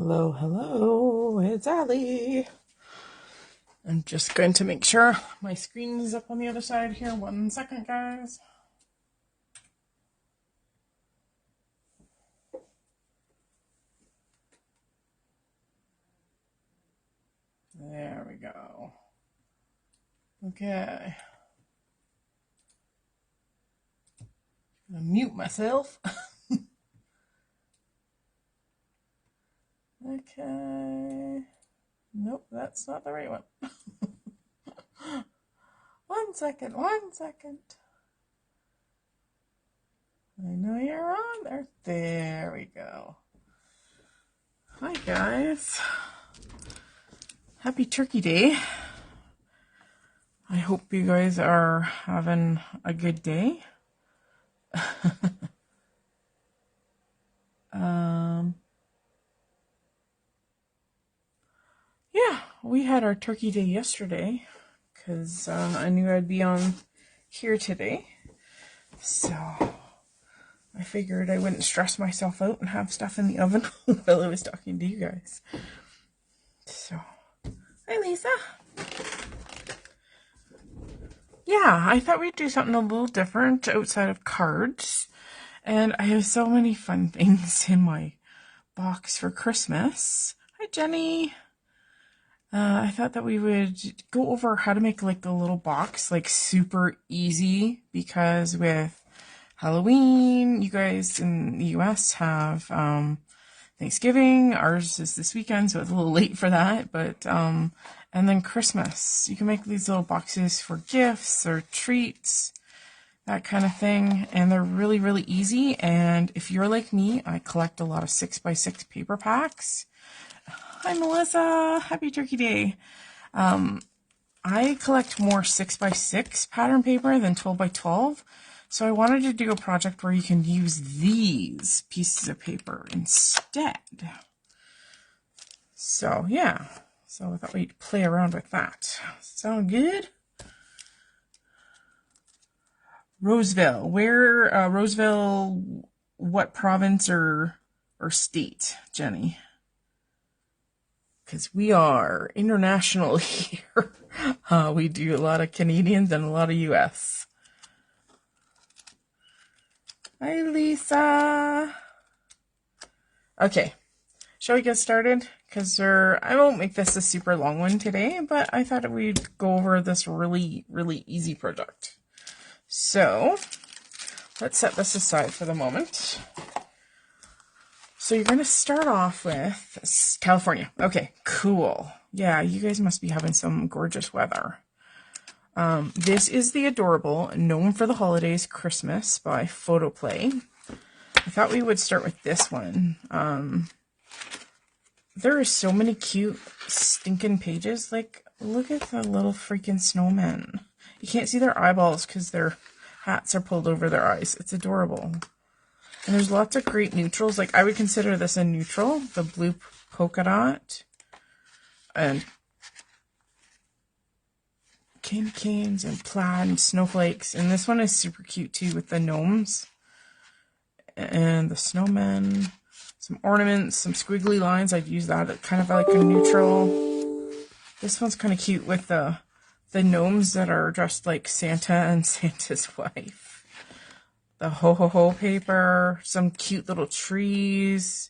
Hello, hello, it's Allie. I'm just going to make sure my screen is up on the other side here. 1 second, guys. There we go. Okay. I'm gonna mute myself. Okay. Nope, that's not the right one. 1 second, 1 second. I know you're on there. There we go. Hi, guys. Happy Turkey Day. I hope you guys are having a good day. Yeah, we had our Turkey Day yesterday because I knew I'd be on here today. So I figured I wouldn't stress myself out and have stuff in the oven while I was talking to you guys. So, hi Lisa. Yeah, I thought we'd do something a little different outside of cards. And I have so many fun things in my box for Christmas. Hi Jenny. I thought that we would go over how to make like a little box, like super easy, because with Halloween, you guys in the US have Thanksgiving. Ours is this weekend, so it's a little late for that. But and then Christmas, you can make these little boxes for gifts or treats, that kind of thing, and they're really, really easy. And if you're like me, I collect a lot of 6x6 paper packs. Hi, Melissa. Happy Turkey Day. I collect more 6x6 pattern paper than 12x12. So I wanted to do a project where you can use these pieces of paper instead. So, yeah. So I thought we'd play around with that. Sound good? Roseville. Where, Roseville, what province or state, Jenny? Because we are international here. We do a lot of Canadians and a lot of US. Hi, Lisa. Okay, shall we get started? Because I won't make this a super long one today, but I thought we'd go over this really, really easy project. So, let's set this aside for the moment. So you're going to start off with California. Okay, cool. Yeah, you guys must be having some gorgeous weather. This is the adorable Gnome for the Holidays Christmas by Photoplay. I thought we would start with this one. There are so many cute stinking pages. Like, look at the little freaking snowmen. You can't see their eyeballs because their hats are pulled over their eyes. It's adorable. And there's lots of great neutrals. Like, I would consider this a neutral. The blue polka dot. And candy canes and plaid and snowflakes. And this one is super cute too with the gnomes. And the snowmen. Some ornaments, some squiggly lines. I'd use that kind of like a neutral. This one's kind of cute with the gnomes that are dressed like Santa and Santa's wife. The ho-ho-ho paper, some cute little trees,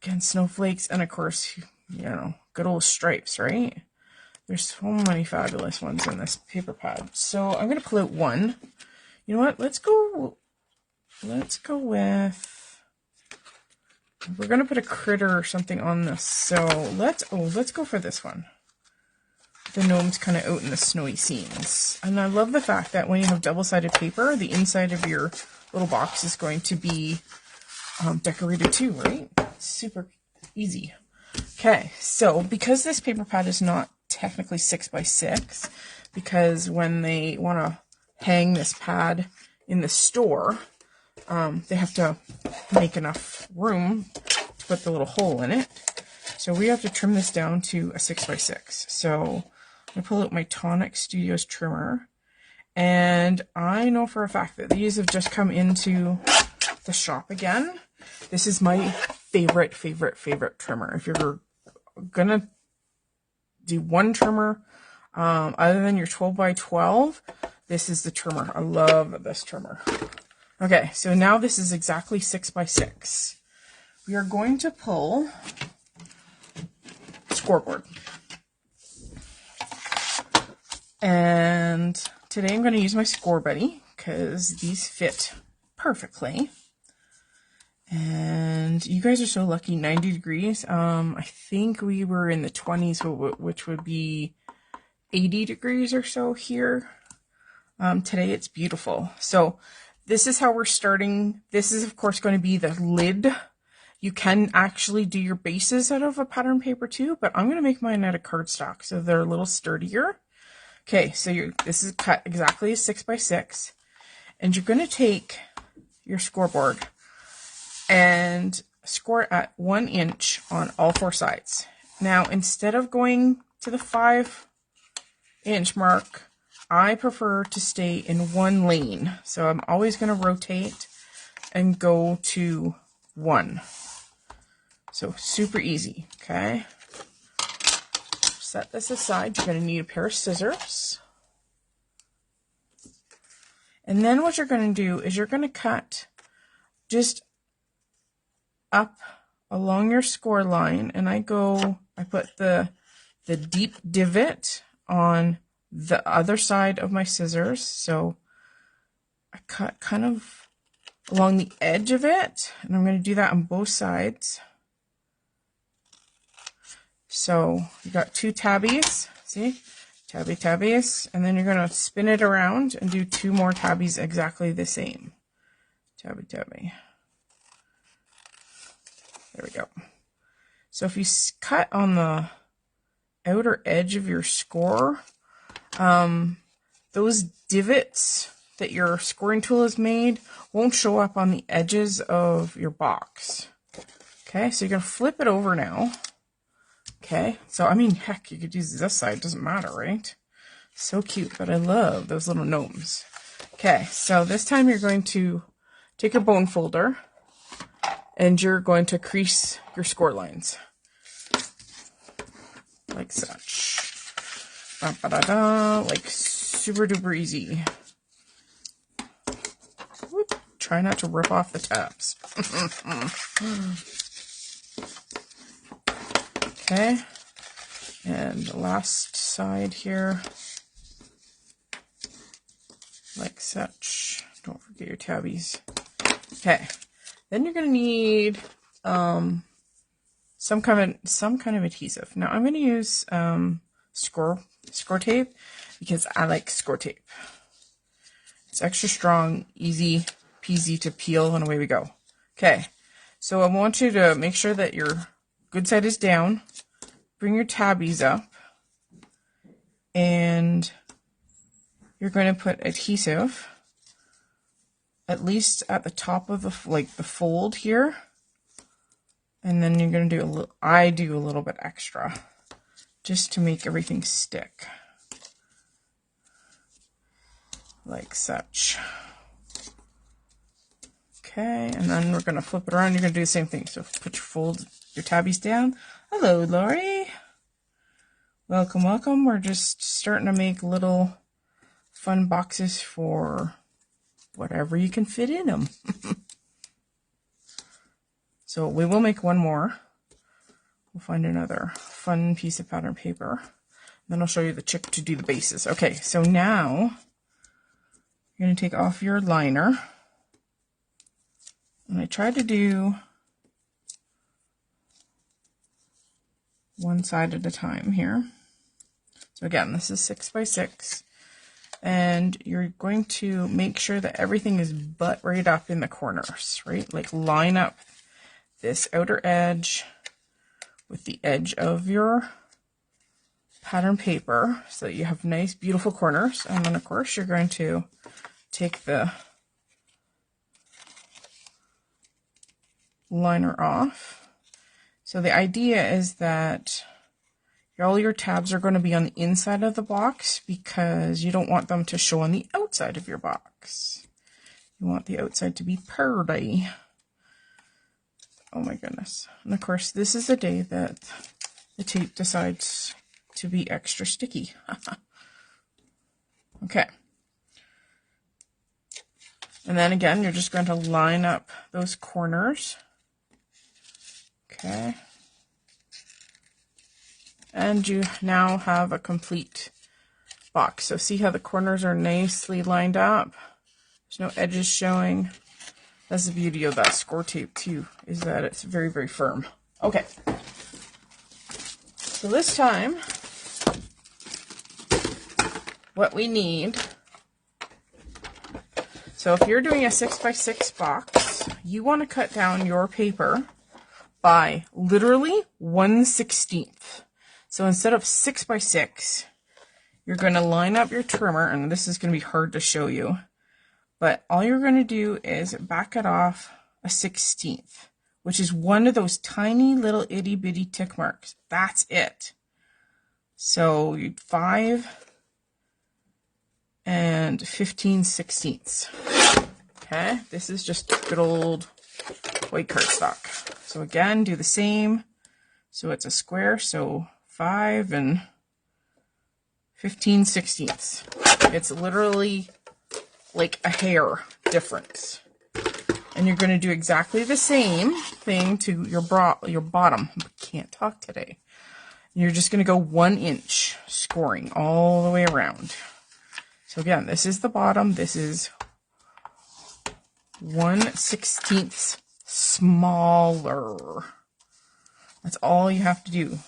again, snowflakes, and of course, you know, good old stripes, right? There's so many fabulous ones in this paper pad. So I'm going to pull out one. You know what? Let's go with, we're going to put a critter or something on this. So let's go for this one. The gnomes kind of out in the snowy scenes. And I love the fact that when you have double-sided paper, the inside of your little box is going to be decorated too, right? Super easy. Okay, so because this paper pad is not technically 6x6, because when they want to hang this pad in the store, they have to make enough room to put the little hole in it. So we have to trim this down to a 6x6. So I'm going to pull out my Tonic Studios trimmer, and I know for a fact that these have just come into the shop again. This is my favorite trimmer. If you're gonna do one trimmer, other than your 12 by 12, this is the trimmer. I love this trimmer. Okay, so now this is exactly 6 by 6. We are going to pull scoreboard. And today I'm going to use my Score Buddy because these fit perfectly. And you guys are so lucky, 90 degrees. I think we were in the 20s, which would be 80 degrees or so here. Today it's beautiful. So this is how we're starting. This is of course going to be the lid. You can actually do your bases out of a pattern paper too, but I'm going to make mine out of cardstock so they're a little sturdier. Okay, so this is cut exactly 6 by 6, and you're going to take your scoreboard and score at 1 inch on all 4 sides. Now, instead of going to the 5-inch mark, I prefer to stay in one lane. So I'm always going to rotate and go to 1. So super easy, okay? Set this aside. You're going to need a pair of scissors. And then what you're going to do is you're going to cut just up along your score line, and I put the deep divot on the other side of my scissors. So I cut kind of along the edge of it, and I'm going to do that on both sides. So you got 2 tabbies, see? Tabbies, and then you're going to spin it around and do 2 more tabbies exactly the same. Tabby. There we go. So if you cut on the outer edge of your score, those divots that your scoring tool has made won't show up on the edges of your box. Okay, so you're going to flip it over now. Okay, so I mean, heck, you could use this side, doesn't matter, right? So cute, but I love those little gnomes. Okay, so this time you're going to take your bone folder and you're going to crease your score lines. Like such. Like super duper easy. Whoop. Try not to rip off the tabs. Okay, and the last side here, like such. Don't forget your tabbies. Okay, then you're going to need some kind of adhesive. Now I'm going to use score tape because I like score tape. It's extra strong, easy peasy to peel, and away we go. Okay, so I want you to make sure that your good side is down. Bring your tabbies up, and you're going to put adhesive at least at the top of the fold here, and then you're going to do I do a little bit extra just to make everything stick, like such. Okay, and then we're going to flip it around. You're going to do the same thing. So put your tabbies down. Hello, Lori. Welcome. We're just starting to make little fun boxes for whatever you can fit in them. So we will make one more. We'll find another fun piece of pattern paper. Then I'll show you the trick to do the bases. Okay, so now you're going to take off your liner. And I tried to do one side at a time here. So again, this is 6 by 6, and you're going to make sure that everything is butt right up in the corners, right? Like line up this outer edge with the edge of your pattern paper so that you have nice, beautiful corners. And then of course you're going to take the liner off. So the idea is that all your tabs are going to be on the inside of the box because you don't want them to show on the outside of your box. You want the outside to be pretty. Oh my goodness. And of course, this is the day that the tape decides to be extra sticky. Okay. And then again, you're just going to line up those corners. Okay. And you now have a complete box. So see how the corners are nicely lined up? There's no edges showing. That's the beauty of that score tape too, is that it's very, very firm. Okay. So this time, what we need, so if you're doing a 6x6 box, you want to cut down your paper by literally 1/16. So instead of 6x6, you're going to line up your trimmer, and this is going to be hard to show you, but all you're going to do is back it off a 1/16, which is one of those tiny little itty bitty tick marks. That's it. So 5 and 15/16. Okay, this is just good old white cardstock. So again, do the same. So it's a square, so 5 and 15/16. It's literally like a hair difference. And you're going to do exactly the same thing to your bottom. I can't talk today. You're just going to go 1 inch scoring all the way around. So again, this is the bottom. This is 1/16 smaller. That's all you have to do.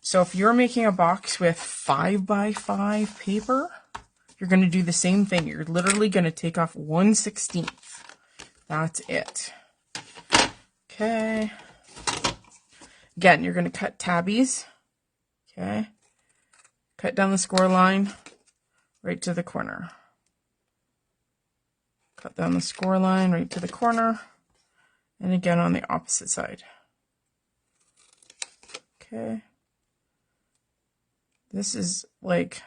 So if you're making a box with 5x5 paper, you're going to do the same thing. You're literally going to take off 1/16. That's it. Okay. Again, you're going to cut tabbies. Okay. Cut down the score line right to the corner. Cut down the score line right to the corner. And again on the opposite side. Okay. This is like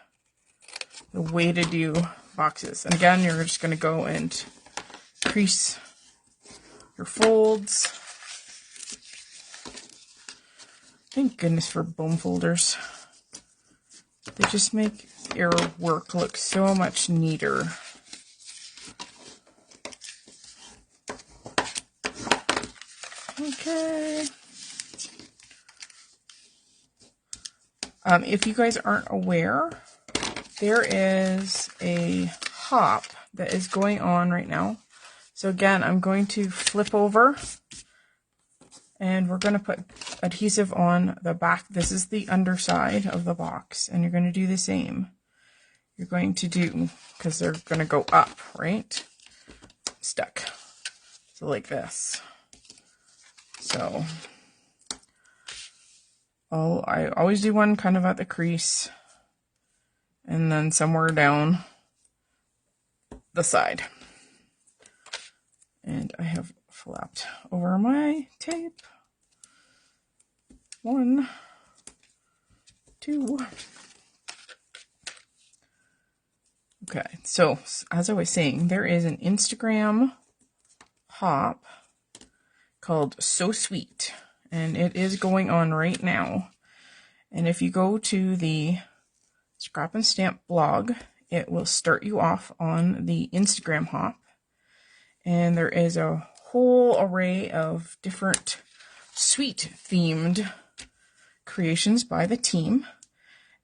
the way to do boxes. And again, you're just going to go and crease your folds. Thank goodness for bone folders. They just make your work look so much neater. Okay. If you guys aren't aware, there is a hop that is going on right now. So again, I'm going to flip over and we're going to put adhesive on the back. This is the underside of the box, and you're going to do the same. You're going to do, because they're going to go up, right? Stuck. So like this. So I always do one kind of at the crease and then somewhere down the side. And I have flapped over my tape. 1, 2. Okay, so as I was saying, there is an Instagram hop called So Sweet, and it is going on right now. And if you go to the Scrap and Stamp blog, it will start you off on the Instagram hop. And there is a whole array of different sweet themed creations by the team.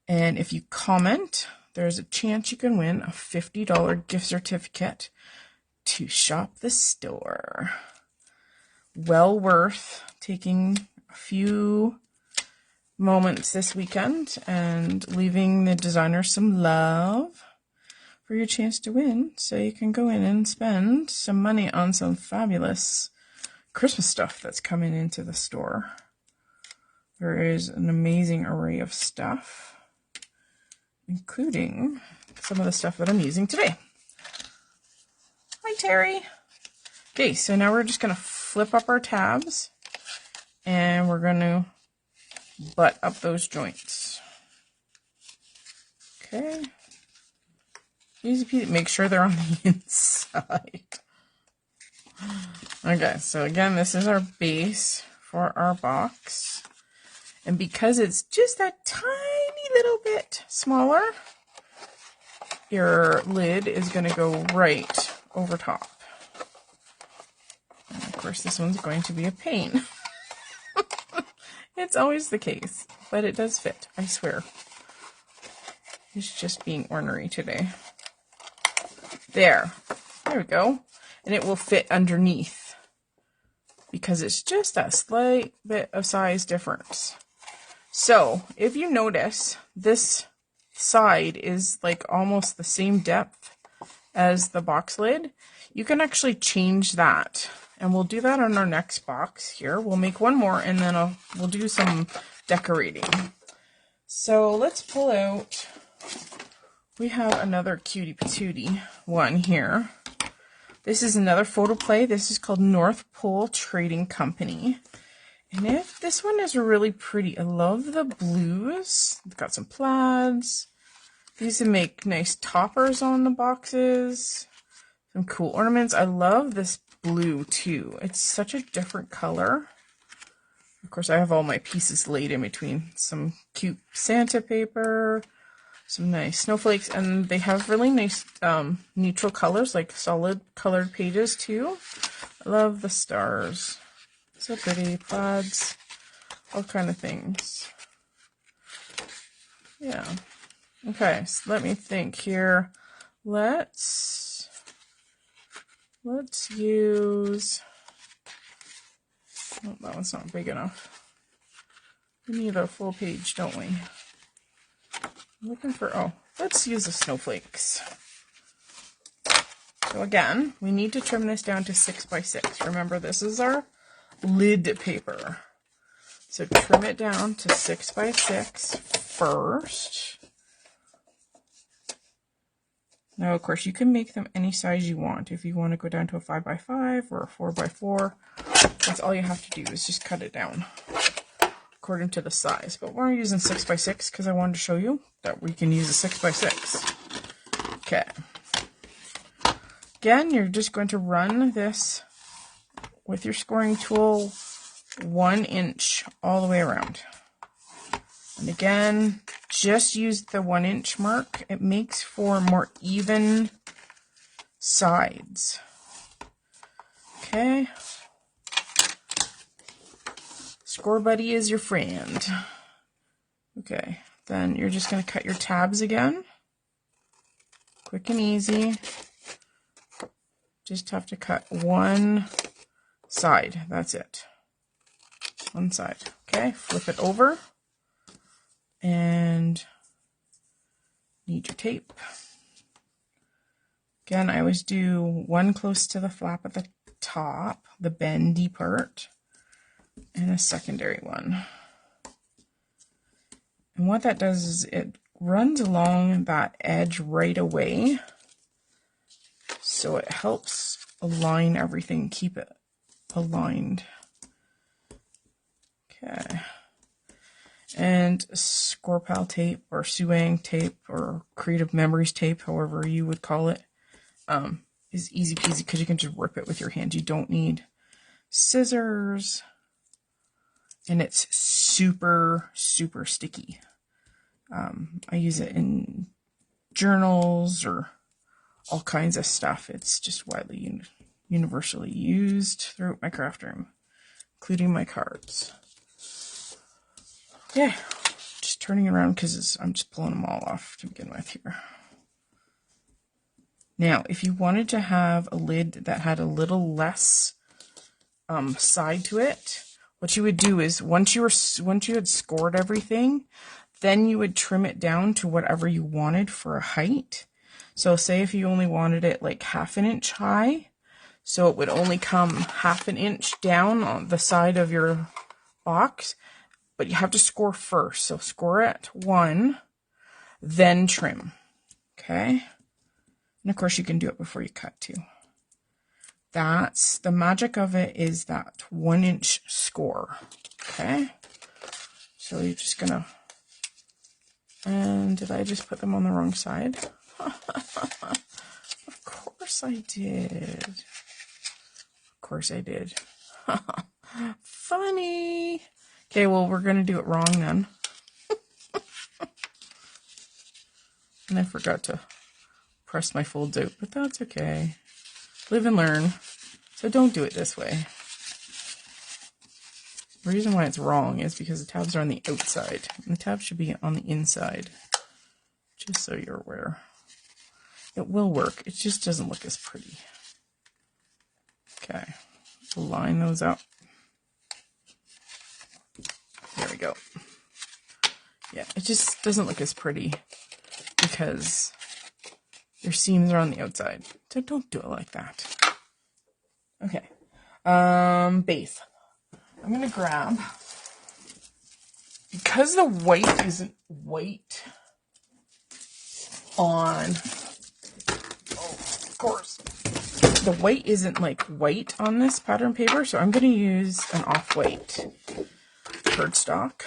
And if you comment, there's a chance you can win a $50 gift certificate to shop the store. Well worth taking a few moments this weekend and leaving the designer some love for your chance to win, so you can go in and spend some money on some fabulous Christmas stuff that's coming into the store. There is an amazing array of stuff, including some of the stuff that I'm using today. Hi, Terry. Okay, so now we're just going to flip up our tabs, and we're going to butt up those joints. Okay. Easy peasy. Make sure they're on the inside. Okay, so again, this is our base for our box. And because it's just that tiny little bit smaller, your lid is going to go right over top. And of course, this one's going to be a pain. It's always the case, but it does fit, I swear. It's just being ornery today. There we go. And it will fit underneath because it's just a slight bit of size difference. So if you notice, this side is like almost the same depth as the box lid. You can actually change that, and we'll do that on our next box here. We'll make one more, and then we'll do some decorating. So let's pull out, we have another cutie patootie one here. This is another photo play. This is called North Pole Trading Company. And this one is really pretty. I love the blues. It's got some plaids. These would make nice toppers on the boxes. Some cool ornaments. I love this blue too. It's such a different color. Of course, I have all my pieces laid in between. Some cute Santa paper, some nice snowflakes, and they have really nice neutral colors, like solid colored pages too. I love the stars. So pretty. Plaids, all kind of things. Yeah. Okay, so let me think here. Let's use, oh, that one's not big enough. We need a full page, don't we? I'm looking for, oh, let's use the snowflakes. So again, we need to trim this down to 6 by 6. Remember, this is our lid paper. So trim it down to 6 by 6 first. Now, of course, you can make them any size you want. If you want to go down to a 5 by 5 or a 4 by 4, that's all you have to do is just cut it down according to the size. But we're using 6 by 6 because I wanted to show you that we can use a 6 by 6. Okay. Again, you're just going to run this with your scoring tool 1 inch all the way around. And again, just use the 1 inch mark. It makes for more even sides. Okay. Score buddy is your friend. Okay, then you're just going to cut your tabs again. Quick and easy. Just have to cut one side. That's it. One side. Okay, flip it over. And need your tape. Again, I always do one close to the flap at the top, the bendy part, and a secondary one. And what that does is it runs along that edge right away, so it helps align everything, keep it aligned. Okay. And score pal tape or suang tape or creative memories tape, however you would call it, is easy peasy because you can just rip it with your hand. You don't need scissors, and it's super, super sticky. I use it in journals or all kinds of stuff. It's just widely universally used throughout my craft room, including my cards. Yeah, just turning around because I'm just pulling them all off to begin with here. Now, if you wanted to have a lid that had a little less side to it, what you would do is once you had scored everything, then you would trim it down to whatever you wanted for a height. So say if you only wanted it like 1/2 inch high, so it would only come 1/2 inch down on the side of your box. But you have to score first. So score at 1, then trim. Okay? And of course you can do it before you cut too. That's the magic of it, is that 1 inch score. Okay? So you're just gonna, and did I just put them on the wrong side? Of course I did. Of course I did. Funny. Okay, well, we're going to do it wrong then. And I forgot to press my folds out, but that's okay. Live and learn. So don't do it this way. The reason why it's wrong is because the tabs are on the outside, and the tabs should be on the inside, just so you're aware. It will work, it just doesn't look as pretty. Okay, we'll line those up. There we go. Yeah, it just doesn't look as pretty because your seams are on the outside. So don't do it like that. Okay, base. I'm going to grab, because the white isn't white on, of course, the white isn't like white on this pattern paper, so I'm going to use an off-white cardstock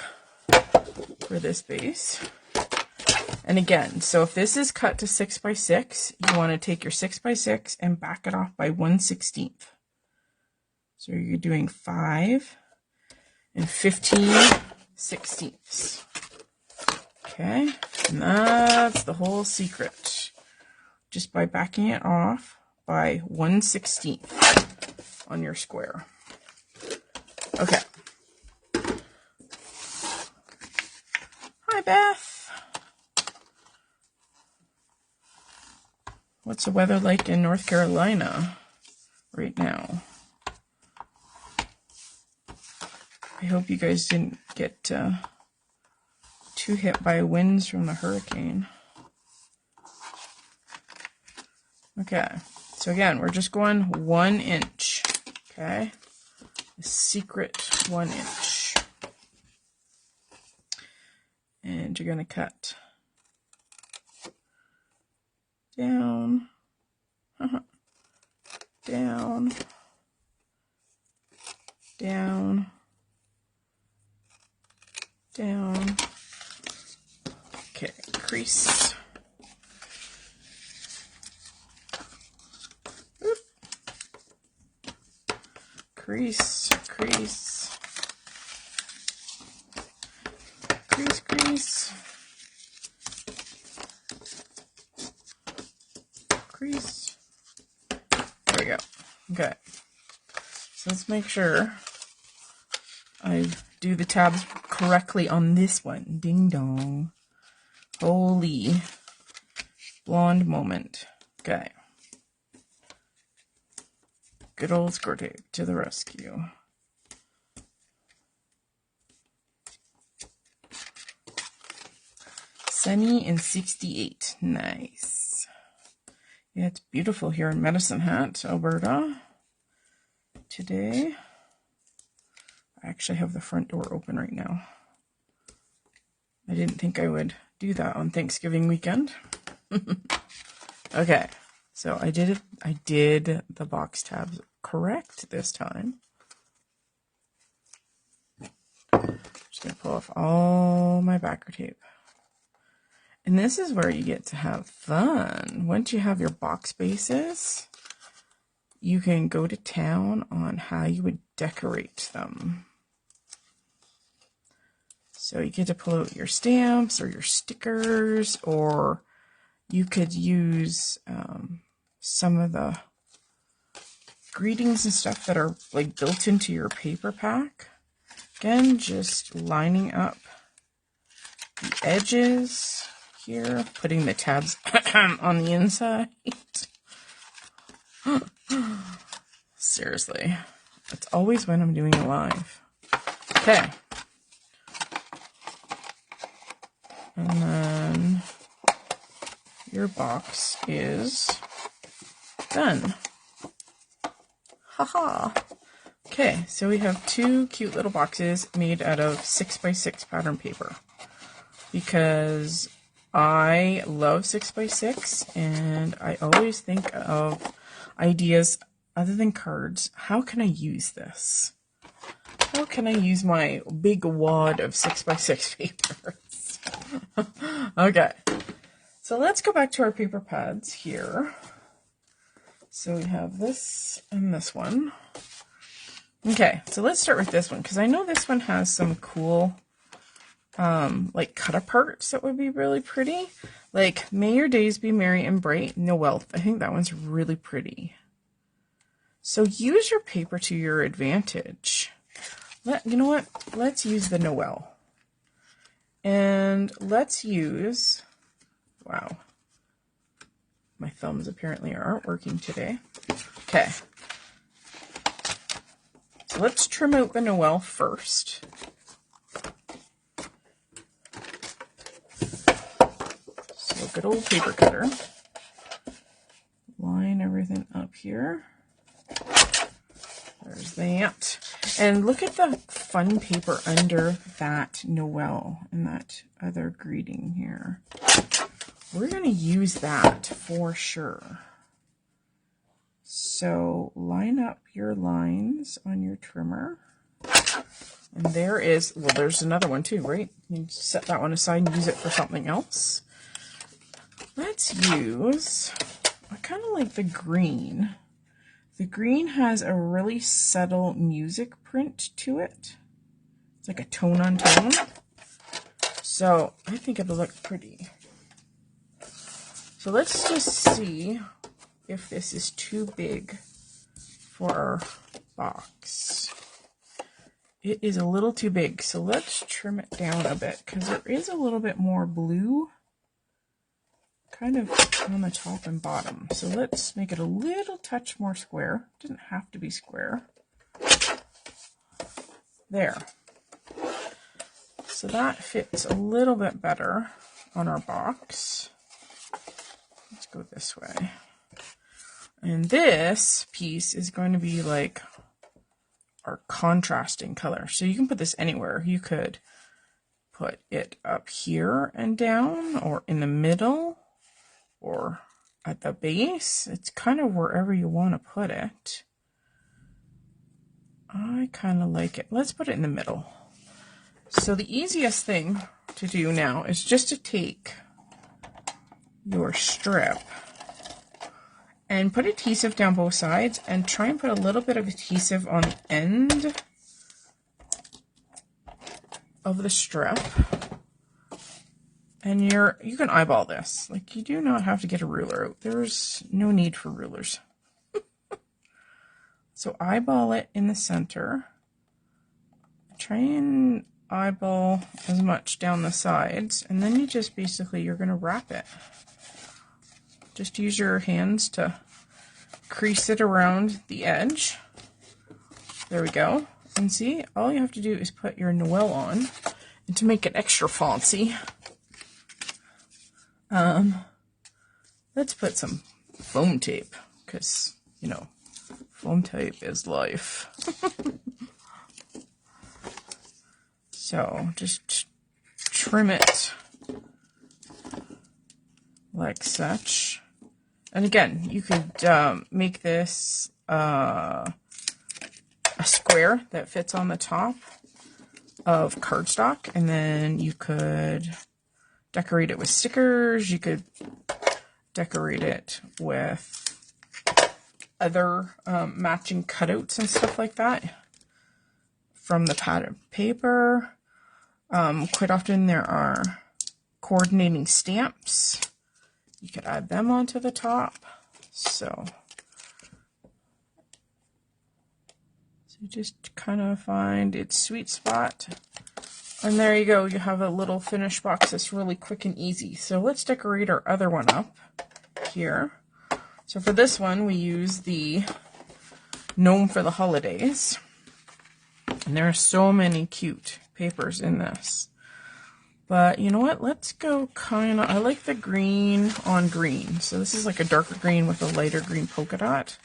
for this base. And again, so if this is cut to 6 by 6, you want to take your 6 by 6 and back it off by 1/16. So you're doing 5 and 15/16. Okay, and that's the whole secret. Just by backing it off by 1/16 on your square. Okay. Hi, Beth. What's the weather like in North Carolina right now? I hope you guys didn't get too hit by winds from the hurricane. Okay, so again, we're just going 1 inch, okay? A secret 1 inch. And you're going to cut down, down, down, down. Okay, crease. Oop. Crease, crease. Crease, crease. Crease. There we go. Okay. So let's make sure I do the tabs correctly on this one. Ding dong. Holy blonde moment. Okay. Good old score tape to the rescue. Sunny and 68. Nice. Yeah, it's beautiful here in Medicine Hat, Alberta. Today. I actually have the front door open right now. I didn't think I would do that on Thanksgiving weekend. Okay, so I did the box tabs correct this time. Just gonna pull off all my backer tape. And this is where you get to have fun. Once you have your box bases, you can go to town on how you would decorate them. So you get to pull out your stamps or your stickers, or you could use some of the greetings and stuff that are like built into your paper pack. Again, just lining up the edges here, putting the tabs on the inside. Seriously, that's always when I'm doing it live. Okay. And then your box is done. Haha. Okay, so we have two cute little boxes made out of 6 by 6 pattern paper. Because I love 6 by 6 and I always think of ideas other than cards. How can I use this? How can I use my big wad of 6 by 6 paper? Okay, so let's go back to our paper pads here. So we have this and this one. Okay, so let's start with this one, because I know this one has some cool, like, cut-aparts that would be really pretty. Like, may your days be merry and bright, no wealth. I think that one's really pretty. So use your paper to your advantage. You know what? Let's use the Noel. And let's use, wow, my thumbs apparently aren't working today. Okay. So let's trim out the Noel first. So good old paper cutter. Line everything up here. There's that. And look at the fun paper under that Noel and that other greeting here. We're going to use that for sure. So line up your lines on your trimmer. And there is, well, there's another one too, right? You set that one aside and use it for something else. Let's use, I kind of like the green. The green has a really subtle music print to it. It's like a tone on tone. So I think it'll look pretty. So let's just see if this is too big for our box. It is a little too big, so let's trim it down a bit because there is a little bit more blue kind of on the top and bottom. So let's make it a little touch more square. It doesn't have to be square. There. So that fits a little bit better on our box. Let's go this way. And this piece is going to be like our contrasting color. So you can put this anywhere. You could put it up here and down, or in the middle, or at the base. It's kind of wherever you want to put it. I kind of like it. Let's put it in the middle. So the easiest thing to do now is just to take your strip and put adhesive down both sides and try and put a little bit of adhesive on the end of the strip. And you can eyeball this. Like, you do not have to get a ruler out. There's no need for rulers. So eyeball it in the center. Try and eyeball as much down the sides. And then you just basically, you're going to wrap it. Just use your hands to crease it around the edge. There we go. And see, all you have to do is put your Noel on. And to make it extra fancy, let's put some foam tape, because, you know, foam tape is life. So just trim it like such. And again, you could make this a square that fits on the top of cardstock, and then you could decorate it with stickers. You could decorate it with other matching cutouts and stuff like that from the pattern paper. Quite often there are coordinating stamps. You could add them onto the top. So just kind of find its sweet spot. And there you go. You have a little finished box that's really quick and easy. So let's decorate our other one up here. So for this one, we use the Gnome for the Holidays. And there are so many cute papers in this. But you know what? Let's go kind of, I like the green on green. So this is like a darker green with a lighter green polka dot.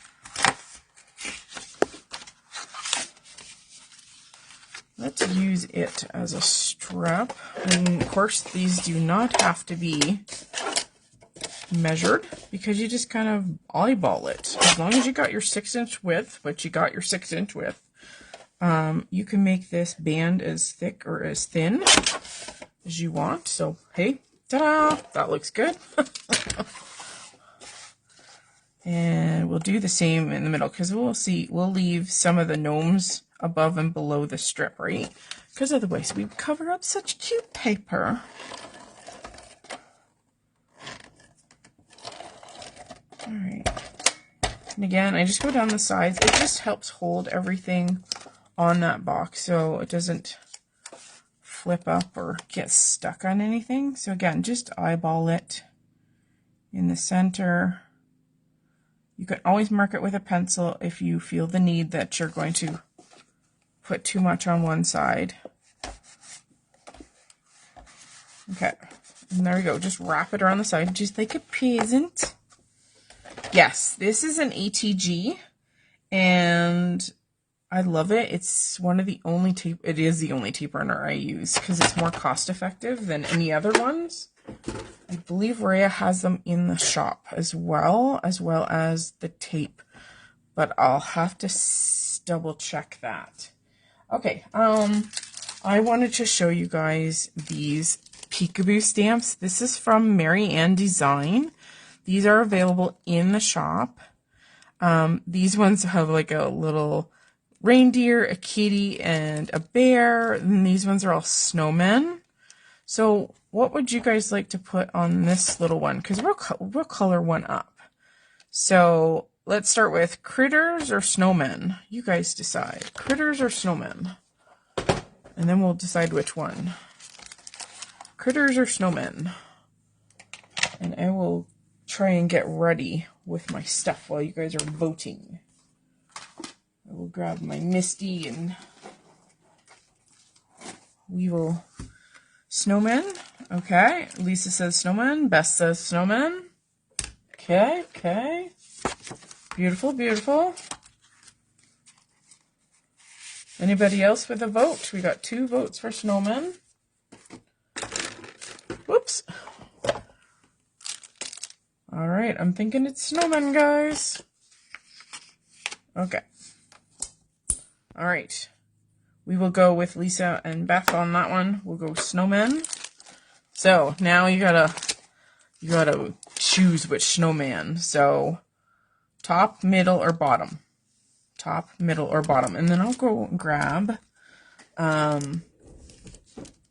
Let's use it as a strap. And of course, these do not have to be measured because you just kind of eyeball it. As long as you got your 6-inch width, which you got your 6-inch width, you can make this band as thick or as thin as you want. So, hey, ta-da! That looks good. And we'll do the same in the middle because we'll leave some of the gnomes above and below the strip, right? Because otherwise we cover up such cute paper. All right. And again, I just go down the sides. It just helps hold everything on that box so it doesn't flip up or get stuck on anything. So again, just eyeball it in the center. You can always mark it with a pencil if you feel the need that you're going to put too much on one side. Okay, and there we go. Just wrap it around the side, just like a present. Yes, this is an ATG, and I love it. It's one of the only tape. It is the only tape runner I use because it's more cost effective than any other ones. I believe Rhea has them in the shop as well as the tape, but I'll have to double check that. Okay, I wanted to show you guys these peekaboo stamps. This is from Mary Ann Design. These are available in the shop. These ones have like a little reindeer, a kitty, and a bear. And these ones are all snowmen. So what would you guys like to put on this little one? Because we'll color one up. So let's start with critters or snowmen. You guys decide. Critters or snowmen. And then we'll decide which one. Critters or snowmen. And I will try and get ready with my stuff while you guys are voting. I will grab my Misty and we will... Snowman. Okay. Lisa says snowman. Beth says snowman. Okay. Okay. Beautiful. Beautiful. Anybody else with a vote? We got 2 votes for snowman. Whoops. All right. I'm thinking it's snowman, guys. Okay. All right. We will go with Lisa and Beth on that one. We'll go snowmen. So now you gotta choose which snowman. So top, middle, or bottom. Top, middle, or bottom. And then I'll go grab my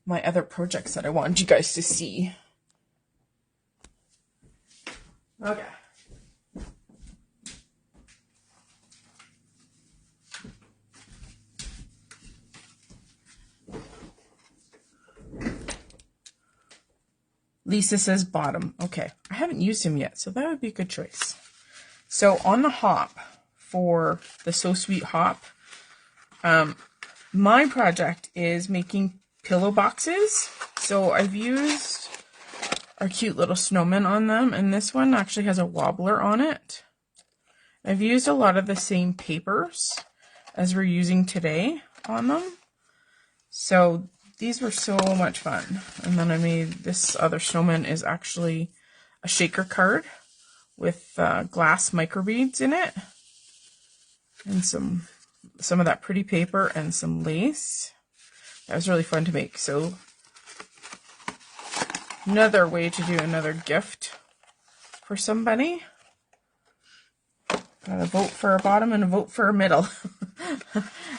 other projects that I wanted you guys to see. Okay. Lisa says bottom. Okay, I haven't used him yet, so that would be a good choice. So on the hop, for the So Sweet hop, my project is making pillow boxes. So I've used our cute little snowman on them, and this one actually has a wobbler on it. I've used a lot of the same papers as we're using today on them. So these were so much fun. And then I made this other snowman is actually a shaker card with glass microbeads in it. And some of that pretty paper and some lace. That was really fun to make. So another way to do another gift for somebody. Got a vote for a bottom and a vote for a middle.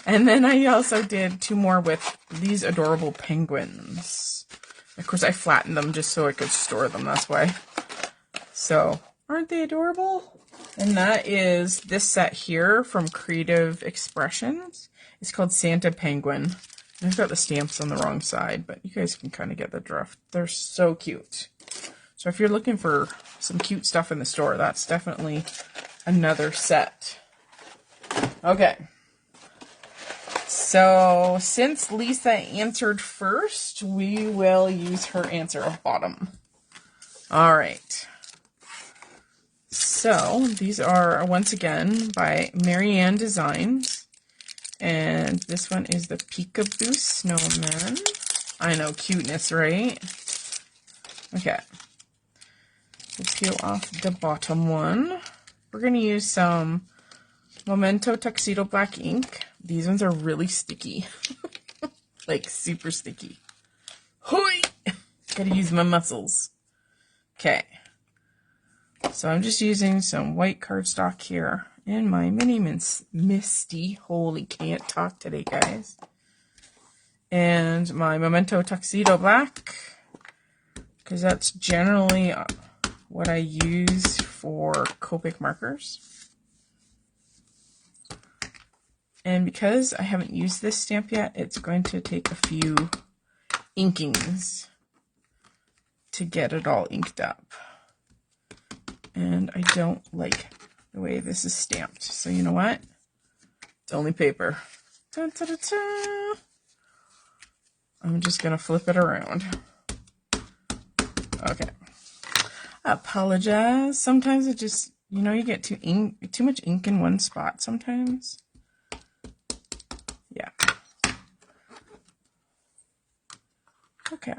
And then I also did 2 more with these adorable penguins. Of course, I flattened them just so I could store them. That's why. So, aren't they adorable? And that is this set here from Creative Expressions. It's called Santa Penguin. And I've got the stamps on the wrong side, but you guys can kind of get the drift. They're so cute. So if you're looking for some cute stuff in the store, that's definitely another set. Okay. So since Lisa answered first, we will use her answer of bottom. All right. So these are, once again, by Mary Ann Designs. And this one is the Peekaboo Snowman. I know, cuteness, right? Okay. Let's peel off the bottom one. We're going to use some Memento Tuxedo Black ink. These ones are really sticky. Like, super sticky. Hoi! Gotta use my muscles. Okay. So I'm just using some white cardstock here. in my mini Misty. Holy, can't talk today, guys. And my Memento Tuxedo Black, because that's generally what I use for Copic markers. And because I haven't used this stamp yet, it's going to take a few inkings to get it all inked up. And I don't like the way this is stamped. So you know what? It's only paper. Dun, dun, dun, dun. I'm just going to flip it around. Okay. I apologize. Sometimes it just, you know, you get too much ink in one spot sometimes. Yeah. Okay.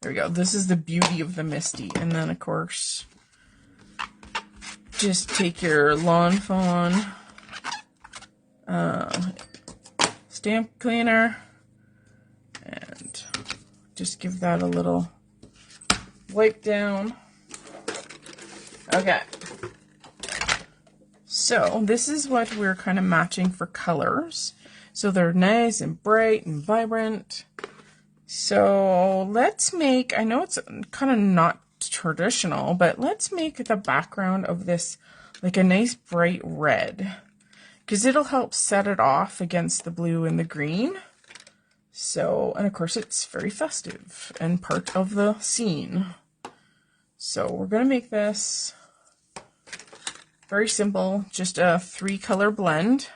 There we go. This is the beauty of the Misty. And then, of course, just take your Lawn Fawn stamp cleaner and just give that a little wipe down. Okay. So this is what we're kind of matching for colors. So they're nice and bright and vibrant. So let's make, I know it's kind of not traditional, but let's make the background of this like a nice bright red, because it'll help set it off against the blue and the green. So, and of course it's very festive and part of the scene. So we're going to make this very simple, just a 3-color blend.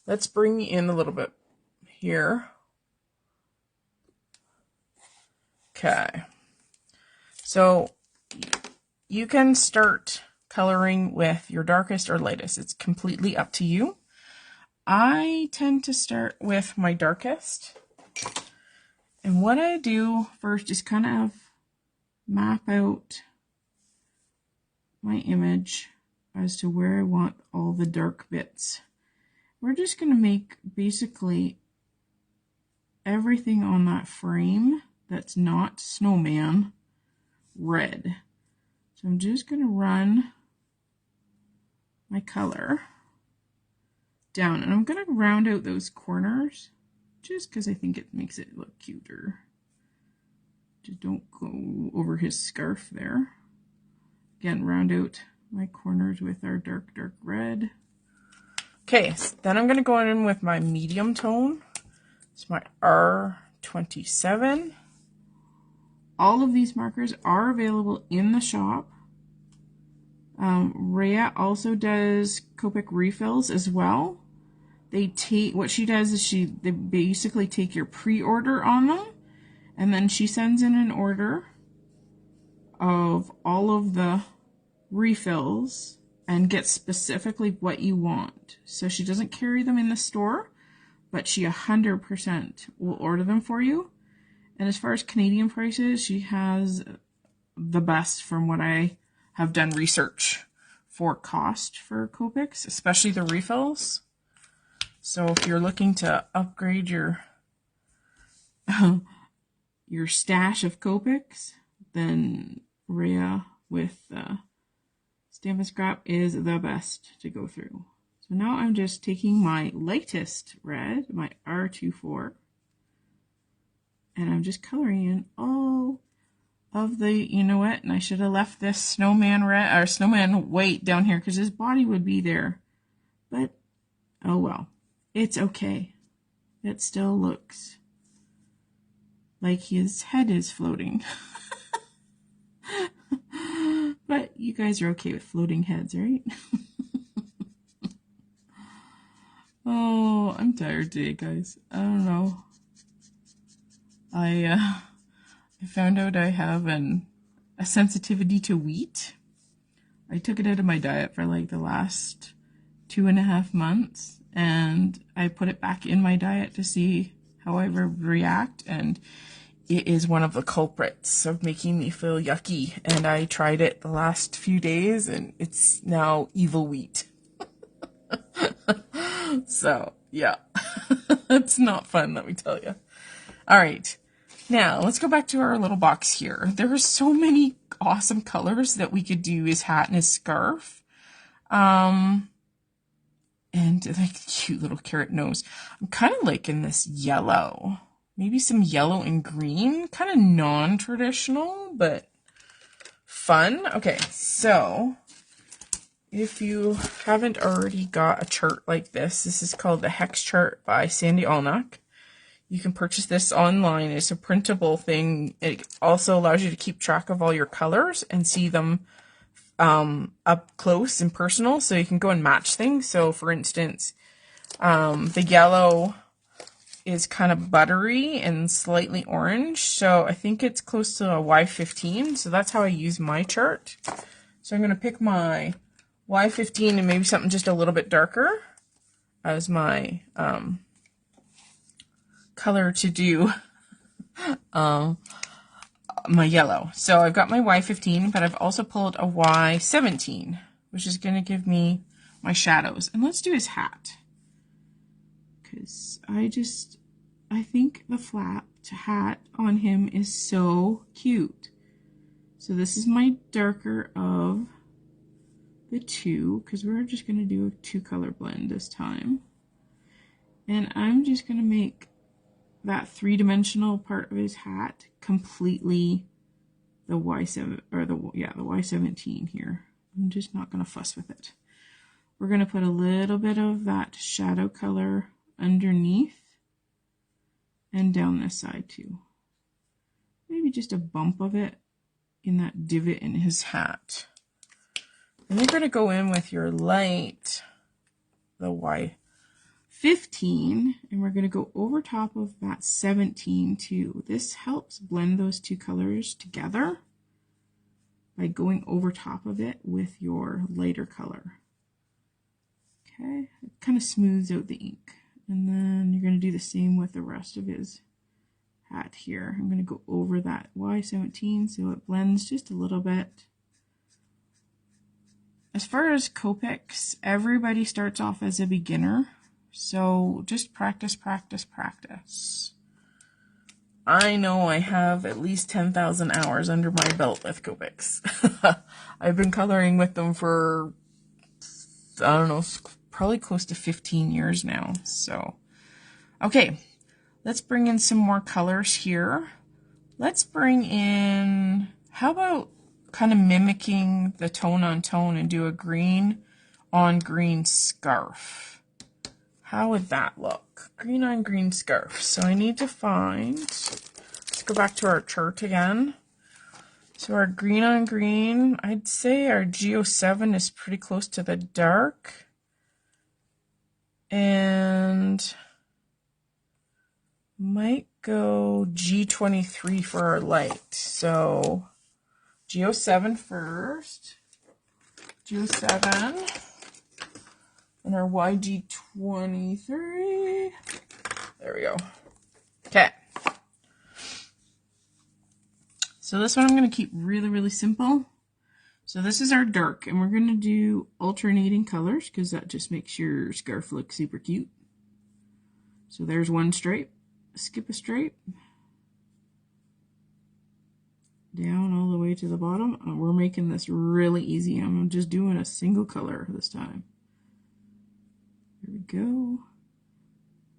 Let's bring in a little bit here. Okay, so you can start coloring with your darkest or lightest. It's completely up to you. I tend to start with my darkest. And what I do first is kind of map out my image as to where I want all the dark bits. We're just going to make basically everything on that frame that's not snowman red. So I'm just going to run my color down, and I'm going to round out those corners just because I think it makes it look cuter. Just don't go over his scarf there. Again, round out my corners with our dark red. Okay, so then I'm going to go in with my medium tone. It's my R27. All of these markers are available in the shop. Rhea also does Copic refills as well. What she does is they basically take your pre-order on them, and then she sends in an order of all of the refills and gets specifically what you want. So she doesn't carry them in the store, but she 100% will order them for you. And as far as Canadian prices, she has the best from what I have done research for cost for Copics, especially the refills. So if you're looking to upgrade your your stash of Copics, then Rhea with Stampin' Scrap is the best to go through. So now I'm just taking my lightest red, my R24, and I'm just coloring in all of the, you know what, and I should have left this snowman red or snowman white down here because his body would be there. But oh well, it's okay. It still looks like his head is floating. But you guys are okay with floating heads, right? Oh, I'm tired today, guys. I don't know. I found out I have a sensitivity to wheat. I took it out of my diet for like the last 2.5 months, and I put it back in my diet to see how I would react, and it is one of the culprits of making me feel yucky. And I tried it the last few days, and it's now evil wheat. So, yeah. It's not fun, let me tell you. All right. Now, let's go back to our little box here. There are so many awesome colors that we could do his hat and his scarf. And like the cute little carrot nose. I'm kind of liking this yellow. Maybe some yellow and green. Kind of non-traditional, but fun. Okay, so if you haven't already got a chart like this is called the Hex Chart by Sandy Allnock. You can purchase this online. It's a printable thing. It also allows you to keep track of all your colors and see them up close and personal, so you can go and match things. So for instance, the yellow is kind of buttery and slightly orange, so I think it's close to a Y15, so that's how I use my chart. So I'm going to pick my Y15 and maybe something just a little bit darker as my color to do my yellow. So I've got my Y15, but I've also pulled a Y17, which is going to give me my shadows. And let's do his hat, because I think the flapped hat on him is so cute. So this is my darker of the two, because we're just going to do a 2-color blend this time. And I'm just going to make that 3-dimensional part of his hat completely the Y7 or the Y17 here. I'm just not going to fuss with it. We're going to put a little bit of that shadow color underneath and down this side too. Maybe just a bump of it in that divot in his hat. And you're going to go in with your light, the Y15, and we're going to go over top of that 17 too. This helps blend those two colors together by going over top of it with your lighter color. Okay, it kind of smooths out the ink. And then you're going to do the same with the rest of his hat here. I'm going to go over that Y17 so it blends just a little bit. As far as Copics, everybody starts off as a beginner. So just practice, practice, practice. I know I have at least 10,000 hours under my belt with Copics. I've been coloring with them for, I don't know, probably close to 15 years now. So, okay, let's bring in some more colors here. Let's bring in, how about kind of mimicking the tone on tone and do a green on green scarf. How would that look? Green on green scarf. So I need to find, let's go back to our chart again. So our green on green, I'd say our G07 is pretty close to the dark. And might go G23 for our light. So G07 first. G07. And our YG23. There we go. Okay. So this one I'm going to keep really, really simple. So this is our dark, and we're going to do alternating colors because that just makes your scarf look super cute. So there's one stripe, skip a stripe, down all the way to the bottom. We're making this really easy. I'm just doing a single color this time. There we go.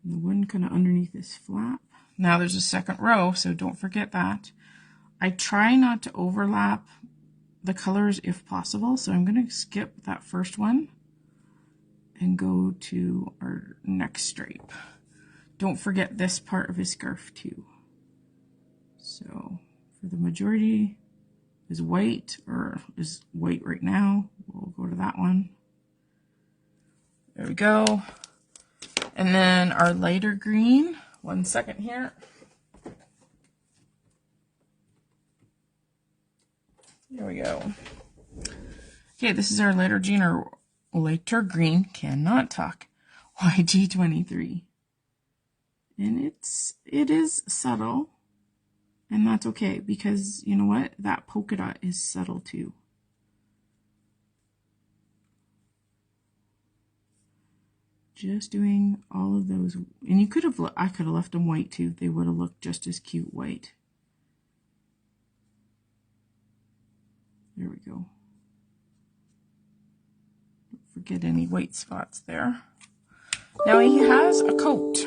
And the one kind of underneath this flap. Now there's a second row, so don't forget that. I try not to overlap the colors if possible, so I'm going to skip that first one and go to our next stripe. Don't forget this part of his scarf too. So for the majority is white, or is white right now, we'll go to that one. There we go. And then our lighter green, 1 second here. There we go. Okay, this is our lighter green, cannot talk, YG23. And it is subtle, and that's okay, because you know what? That polka dot is subtle too. Just doing all of those, and you could have, I could have left them white too. They would have looked just as cute white. There we go. Don't forget any white spots there. Now he has a coat.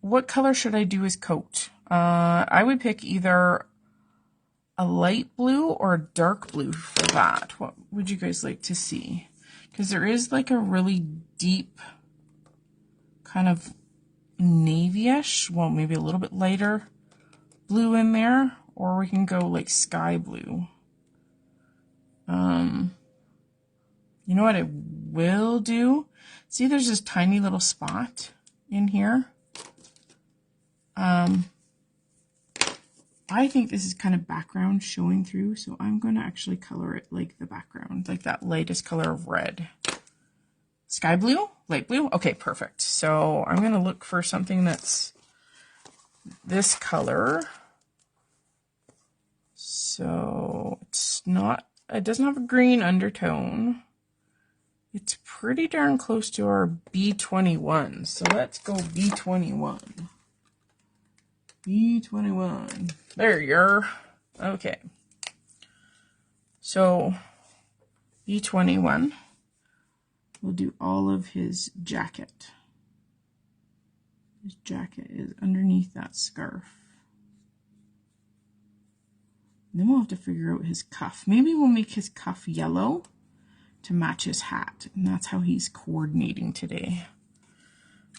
What color should I do his coat? I would pick either a light blue or a dark blue for that. What would you guys like to see? Because there is like a really deep kind of navy-ish, well, maybe a little bit lighter blue in there, or we can go like sky blue. You know what I will do? See, there's this tiny little spot in here. I think this is kind of background showing through, so I'm going to actually color it like the background, like that lightest color of red. Sky blue? Light blue? Okay, perfect. So I'm going to look for something that's this color. So it's not, it doesn't have a green undertone. It's pretty darn close to our B21. So let's go B21. B21. There you are. Okay. So B21. We'll do all of his jacket. His jacket is underneath that scarf. And then we'll have to figure out his cuff. Maybe we'll make his cuff yellow to match his hat. And that's how he's coordinating today.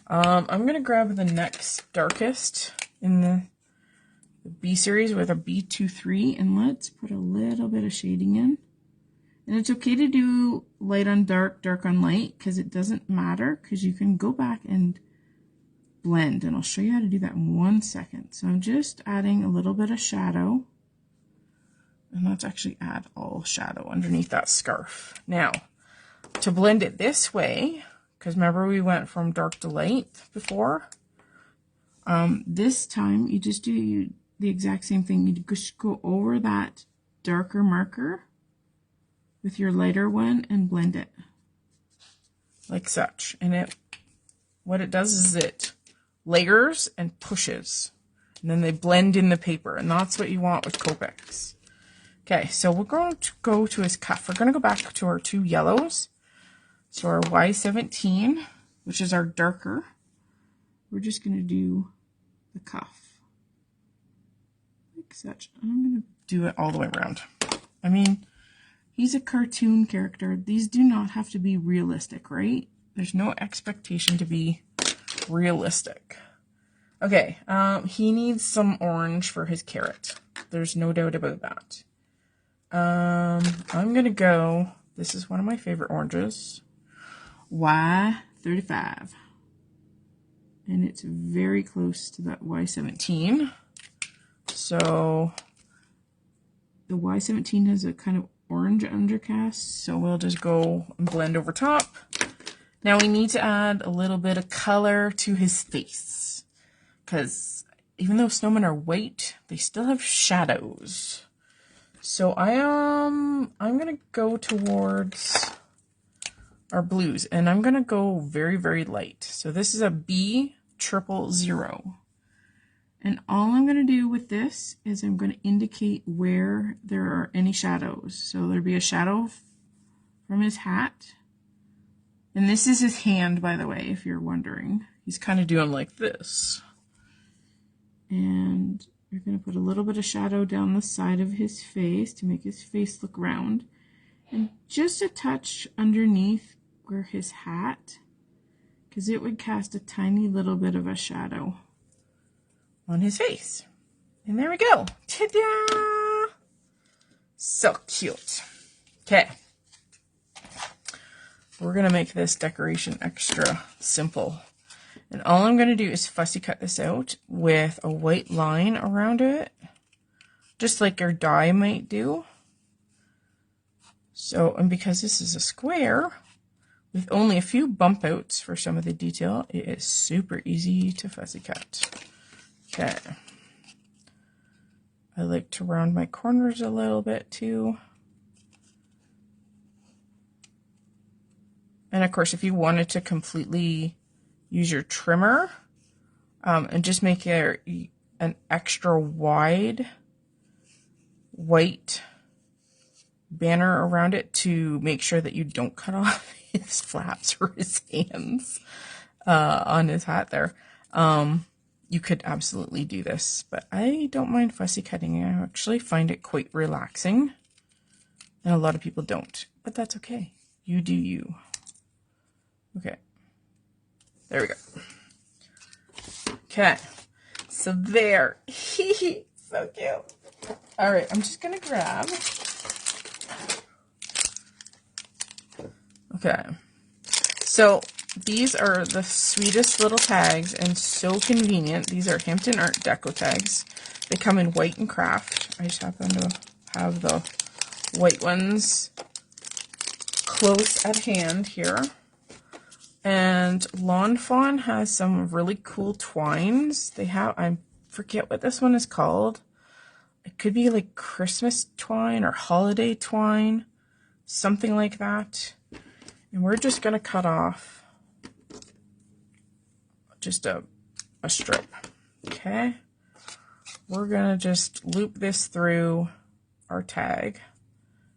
I'm going to grab the next darkest in the B series with a B23, and let's put a little bit of shading in. And it's okay to do light on dark, dark on light, because it doesn't matter, because you can go back and blend, and I'll show you how to do that in 1 second. So I'm just adding a little bit of shadow, and let's actually add all shadow underneath that scarf. Now, to blend it this way, because remember we went from dark to light before, this time you just do the exact same thing. You just go over that darker marker with your lighter one and blend it like such. And what it does is it layers and pushes, and then they blend in the paper, and that's what you want with Copics. Okay, so we're going to go to his cuff. We're going to go back to our two yellows. So our Y17, which is our darker, we're just going to do the cuff like such. I'm going to do it all the way around. I mean, he's a cartoon character. These do not have to be realistic, right? There's no expectation to be realistic. Okay, he needs some orange for his carrot. There's no doubt about that. I'm going to go, this is one of my favorite oranges, Y35. And it's very close to that Y17. So the Y17 has a kind of orange undercast, so we'll just go and blend over top. Now we need to add a little bit of color to his face, because even though snowmen are white, they still have shadows. So I'm gonna go towards our blues, and I'm gonna go very, very light. So this is a B000. And all I'm going to do with this is I'm going to indicate where there are any shadows. So there'll be a shadow from his hat. And this is his hand, by the way, if you're wondering. He's kind of doing like this. And you're going to put a little bit of shadow down the side of his face to make his face look round. And just a touch underneath where his hat, because it would cast a tiny little bit of a shadow on his face. And there we go. Ta-da! So cute. Okay. We're going to make this decoration extra simple. And all I'm going to do is fussy cut this out with a white line around it, just like your die might do. So, and because this is a square with only a few bump outs for some of the detail, it is super easy to fussy cut. Okay, I like to round my corners a little bit too. And of course, if you wanted to completely use your trimmer and just make it an extra wide white banner around it to make sure that you don't cut off his flaps or his hands on his hat there, you could absolutely do this. But I don't mind fussy cutting. I actually find it quite relaxing. And a lot of people don't. But that's okay. You do you. Okay. There we go. Okay. So there. So cute. Alright, I'm just going to grab. Okay. So these are the sweetest little tags and so convenient. These are Hampton Art Deco tags. They come in white and craft. I just happen to have the white ones close at hand here. And Lawn Fawn has some really cool twines. They have, I forget what this one is called. It could be like Christmas twine or holiday twine, something like that. And we're just going to cut off just a strip. Okay. We're going to just loop this through our tag.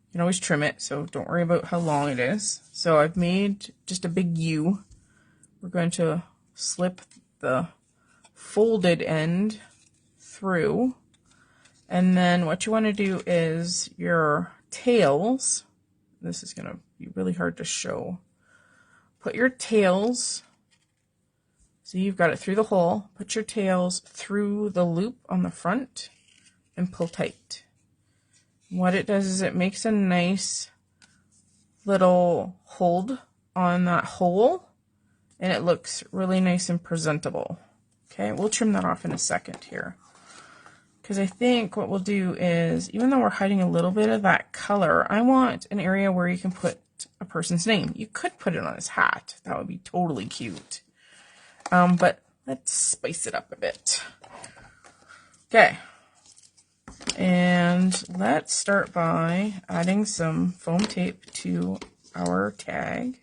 You can always trim it, so don't worry about how long it is. So I've made just a big U. We're going to slip the folded end through. And then what you want to do is your tails, this is going to be really hard to show. Put your tails, so you've got it through the hole, put your tails through the loop on the front and pull tight. What it does is it makes a nice little hold on that hole, and it looks really nice and presentable. Okay, we'll trim that off in a second here. Because I think what we'll do is, even though we're hiding a little bit of that color, I want an area where you can put a person's name. You could put it on his hat. That would be totally cute. But let's spice it up a bit. Okay. And let's start by adding some foam tape to our tag.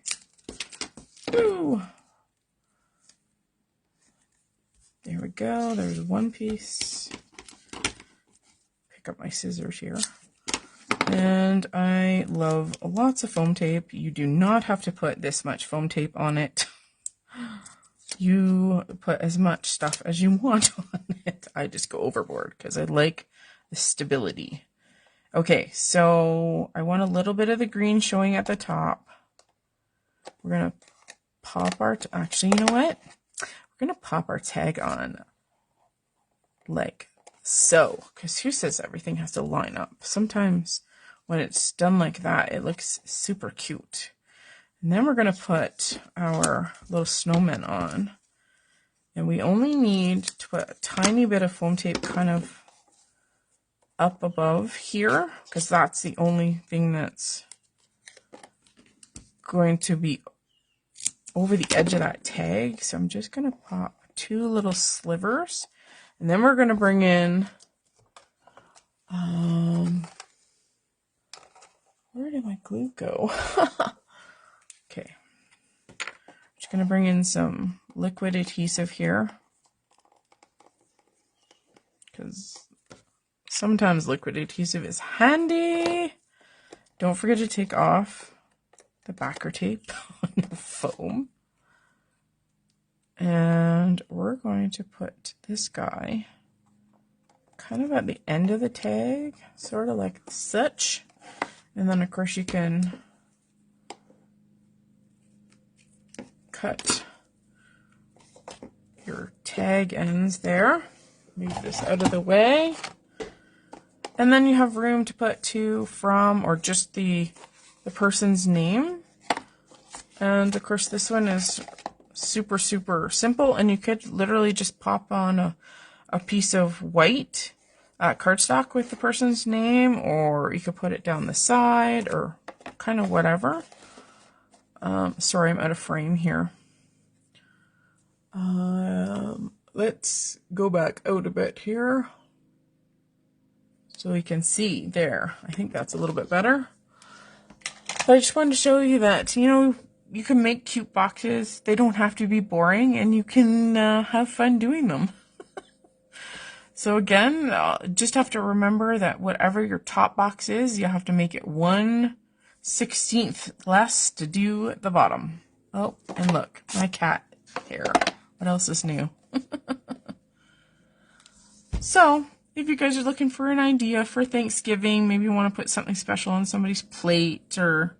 Woo! There we go. There's one piece. Pick up my scissors here. And I love lots of foam tape. You do not have to put this much foam tape on it. You put as much stuff as you want on it. I just go overboard because I like the stability. Okay, so I want a little bit of the green showing at the top. We're going to pop our, actually, you know what? We're going to pop our tag on like so, because who says everything has to line up? Sometimes when it's done like that, it looks super cute. And then we're going to put our little snowman on. And we only need to put a tiny bit of foam tape kind of up above here, because that's the only thing that's going to be over the edge of that tag. So I'm just going to pop 2 little slivers. And then we're going to bring in, where did my glue go? Okay. Just going to bring in some liquid adhesive here, because sometimes liquid adhesive is handy. Don't forget to take off the backer tape on your foam. And we're going to put this guy kind of at the end of the tag, sort of like such. And then of course you can cut your tag ends there. Move this out of the way. And then you have room to put to, from, or just the person's name. And of course this one is super, super simple, and you could literally just pop on a piece of white cardstock with the person's name, or you could put it down the side, or kind of whatever. Sorry, I'm out of frame here. Let's go back out a bit here so we can see there. I think that's a little bit better. But I just wanted to show you that, you know, you can make cute boxes. They don't have to be boring, and you can have fun doing them. So again, just have to remember that whatever your top box is, you have to make it 1/16 less to do the bottom. Oh, and look, my cat hair. What else is new? So, if you guys are looking for an idea for Thanksgiving, maybe you want to put something special on somebody's plate, or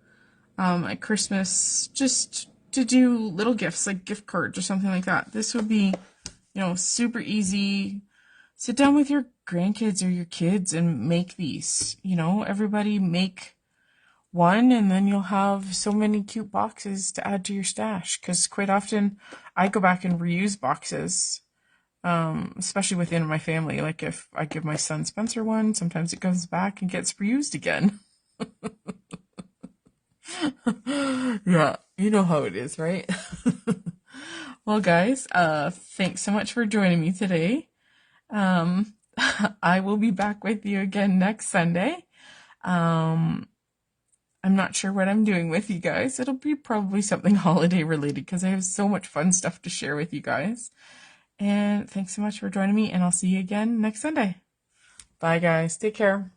at Christmas, just to do little gifts like gift cards or something like that. This would be, super easy. Sit down with your grandkids or your kids and make these. Everybody make one, and then you'll have so many cute boxes to add to your stash. Because quite often I go back and reuse boxes. Especially within my family. Like if I give my son Spencer one, sometimes it goes back and gets reused again. Yeah, you know how it is, right? Well, guys, thanks so much for joining me today. I will be back with you again next Sunday. I'm not sure what I'm doing with you guys. It'll be probably something holiday related because I have so much fun stuff to share with you guys. And thanks so much for joining me, and I'll see you again next Sunday. Bye, guys. Take care.